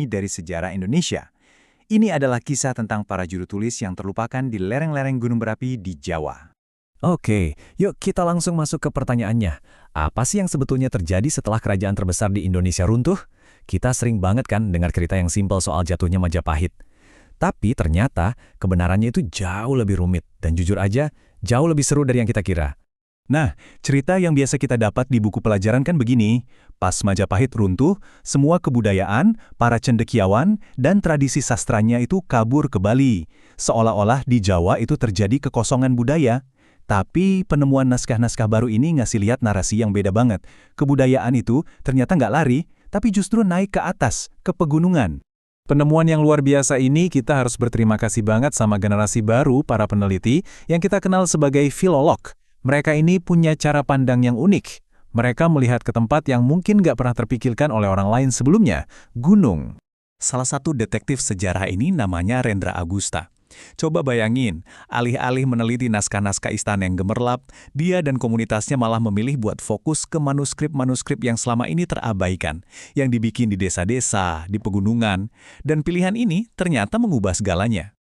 murni dari sejarah Indonesia. Ini adalah kisah tentang para juru tulis yang terlupakan di lereng-lereng gunung berapi di Jawa. Oke, yuk kita langsung masuk ke pertanyaannya. Apa sih yang sebetulnya terjadi setelah kerajaan terbesar di Indonesia runtuh? Kita sering banget kan dengar cerita yang simpel soal jatuhnya Majapahit. Tapi ternyata kebenarannya itu jauh lebih rumit dan jujur aja jauh lebih seru dari yang kita kira. Nah, cerita yang biasa kita dapat di buku pelajaran kan begini. Pas Majapahit runtuh, semua kebudayaan, para cendekiawan, dan tradisi sastranya itu kabur ke Bali. Seolah-olah di Jawa itu terjadi kekosongan budaya. Tapi penemuan naskah-naskah baru ini ngasih lihat narasi yang beda banget. Kebudayaan itu ternyata nggak lari, tapi justru naik ke atas, ke pegunungan. Penemuan yang luar biasa ini kita harus berterima kasih banget sama generasi baru para peneliti yang kita kenal sebagai filolog. Mereka ini punya cara pandang yang unik. Mereka melihat ke tempat yang mungkin nggak pernah terpikirkan oleh orang lain sebelumnya, gunung. Salah satu detektif sejarah ini namanya Rendra Agusta. Coba bayangin, alih-alih meneliti naskah-naskah istana yang gemerlap, dia dan komunitasnya malah memilih buat fokus ke manuskrip-manuskrip yang selama ini terabaikan, yang dibikin di desa-desa, di pegunungan, dan pilihan ini ternyata mengubah segalanya.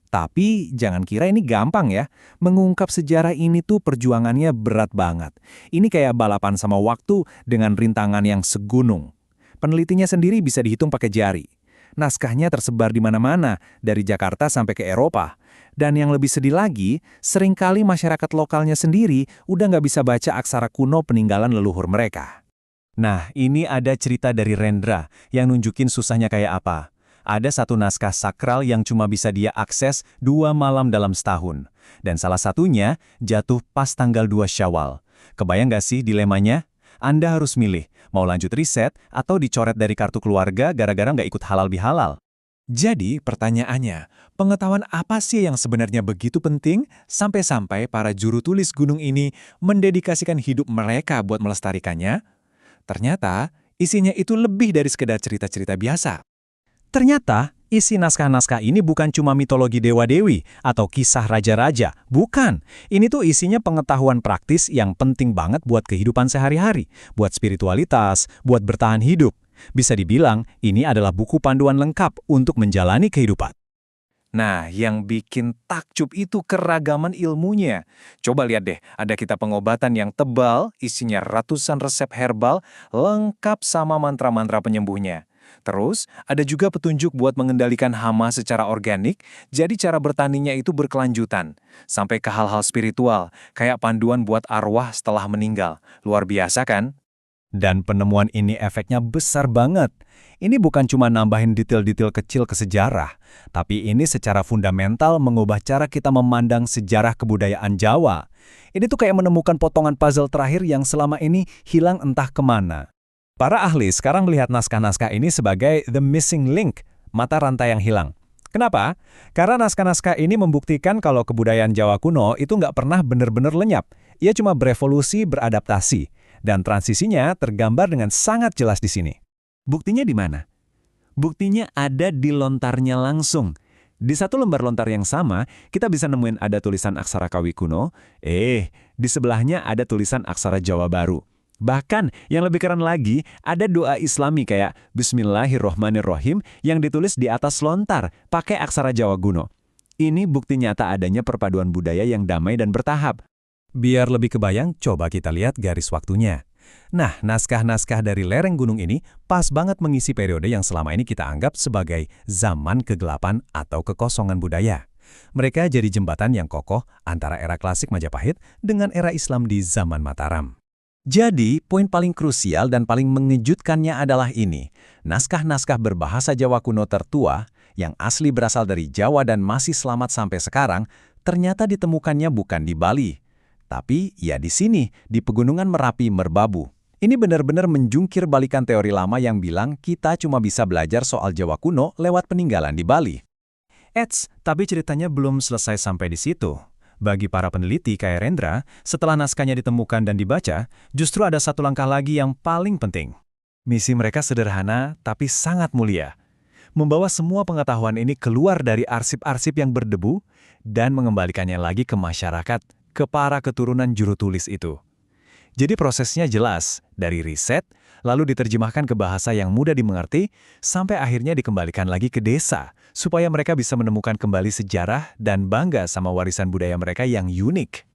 Tapi jangan kira ini gampang ya. Mengungkap sejarah ini tuh perjuangannya berat banget. Ini kayak balapan sama waktu dengan rintangan yang segunung. Penelitinya sendiri bisa dihitung pakai jari. Naskahnya tersebar di mana-mana, dari Jakarta sampai ke Eropa. Dan yang lebih sedih lagi, seringkali masyarakat lokalnya sendiri udah nggak bisa baca aksara kuno peninggalan leluhur mereka. Nah, ini ada cerita dari Rendra yang nunjukin susahnya kayak apa. Ada satu naskah sakral yang cuma bisa dia akses 2 malam dalam setahun. Dan salah satunya jatuh pas tanggal 2 Syawal. Kebayang gak sih dilemanya? Anda harus milih, mau lanjut riset atau dicoret dari kartu keluarga gara-gara nggak ikut halal bihalal. Jadi pertanyaannya, pengetahuan apa sih yang sebenarnya begitu penting sampai-sampai para juru tulis gunung ini mendedikasikan hidup mereka buat melestarikannya? Ternyata isinya itu lebih dari sekedar cerita-cerita biasa. Ternyata, isi naskah-naskah ini bukan cuma mitologi dewa-dewi atau kisah raja-raja. Bukan. Ini tuh isinya pengetahuan praktis yang penting banget buat kehidupan sehari-hari, buat spiritualitas, buat bertahan hidup. Bisa dibilang, ini adalah buku panduan lengkap untuk menjalani kehidupan. Nah, yang bikin takjub itu keragaman ilmunya. Coba lihat deh, ada kitab pengobatan yang tebal, isinya ratusan resep herbal, lengkap sama mantra-mantra penyembuhnya. Terus, ada juga petunjuk buat mengendalikan hama secara organik, jadi cara bertaninya itu berkelanjutan. Sampai ke hal-hal spiritual, kayak panduan buat arwah setelah meninggal. Luar biasa kan? Dan penemuan ini efeknya besar banget. Ini bukan cuma nambahin detail-detail kecil ke sejarah, tapi ini secara fundamental mengubah cara kita memandang sejarah kebudayaan Jawa. Ini tuh kayak menemukan potongan puzzle terakhir yang selama ini hilang entah kemana. Para ahli sekarang melihat naskah-naskah ini sebagai the missing link, mata rantai yang hilang. Kenapa? Karena naskah-naskah ini membuktikan kalau kebudayaan Jawa kuno itu nggak pernah benar-benar lenyap. Ia cuma berevolusi, beradaptasi. Dan transisinya tergambar dengan sangat jelas di sini. Buktinya di mana? Buktinya ada di lontarnya langsung. Di satu lembar lontar yang sama, kita bisa nemuin ada tulisan aksara Kawi kuno, di sebelahnya ada tulisan aksara Jawa baru. Bahkan, yang lebih keren lagi, ada doa Islami kayak Bismillahirrohmanirrohim yang ditulis di atas lontar, pakai aksara Jawa kuno. Ini bukti nyata adanya perpaduan budaya yang damai dan bertahap. Biar lebih kebayang, coba kita lihat garis waktunya. Nah, naskah-naskah dari lereng gunung ini pas banget mengisi periode yang selama ini kita anggap sebagai zaman kegelapan atau kekosongan budaya. Mereka jadi jembatan yang kokoh antara era klasik Majapahit dengan era Islam di zaman Mataram. Jadi, poin paling krusial dan paling mengejutkannya adalah ini. Naskah-naskah berbahasa Jawa kuno tertua, yang asli berasal dari Jawa dan masih selamat sampai sekarang, ternyata ditemukannya bukan di Bali. Tapi, ya di sini, di Pegunungan Merapi, Merbabu. Ini benar-benar menjungkir balikan teori lama yang bilang kita cuma bisa belajar soal Jawa kuno lewat peninggalan di Bali. Tapi ceritanya belum selesai sampai di situ. Bagi para peneliti kayak Rendra, setelah naskahnya ditemukan dan dibaca, justru ada satu langkah lagi yang paling penting. Misi mereka sederhana, tapi sangat mulia. Membawa semua pengetahuan ini keluar dari arsip-arsip yang berdebu dan mengembalikannya lagi ke masyarakat, ke para keturunan juru tulis itu. Jadi prosesnya jelas, dari riset, lalu diterjemahkan ke bahasa yang mudah dimengerti, sampai akhirnya dikembalikan lagi ke desa, supaya mereka bisa menemukan kembali sejarah dan bangga sama warisan budaya mereka yang unik.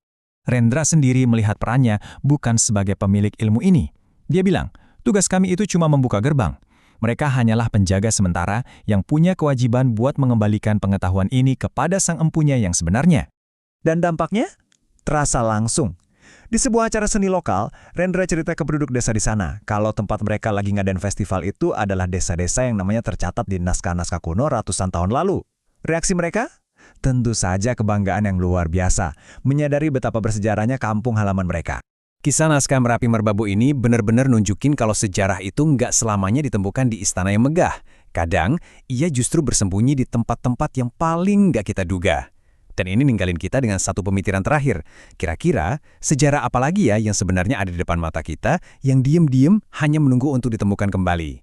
Rendra sendiri melihat perannya bukan sebagai pemilik ilmu ini. Dia bilang, tugas kami itu cuma membuka gerbang. Mereka hanyalah penjaga sementara yang punya kewajiban buat mengembalikan pengetahuan ini kepada sang empunya yang sebenarnya. Dan dampaknya? Terasa langsung. Di sebuah acara seni lokal, Rendra cerita ke penduduk desa di sana kalau tempat mereka lagi ngadain festival itu adalah desa-desa yang namanya tercatat di naskah-naskah kuno ratusan tahun lalu. Reaksi mereka? Tentu saja kebanggaan yang luar biasa, menyadari betapa bersejarahnya kampung halaman mereka. Kisah naskah Merapi Merbabu ini benar-benar nunjukin kalau sejarah itu nggak selamanya ditemukan di istana yang megah. Kadang, ia justru bersembunyi di tempat-tempat yang paling nggak kita duga. Dan ini ninggalin kita dengan satu pemikiran terakhir. Kira-kira, sejarah apa lagi ya yang sebenarnya ada di depan mata kita, yang diem-diem hanya menunggu untuk ditemukan kembali?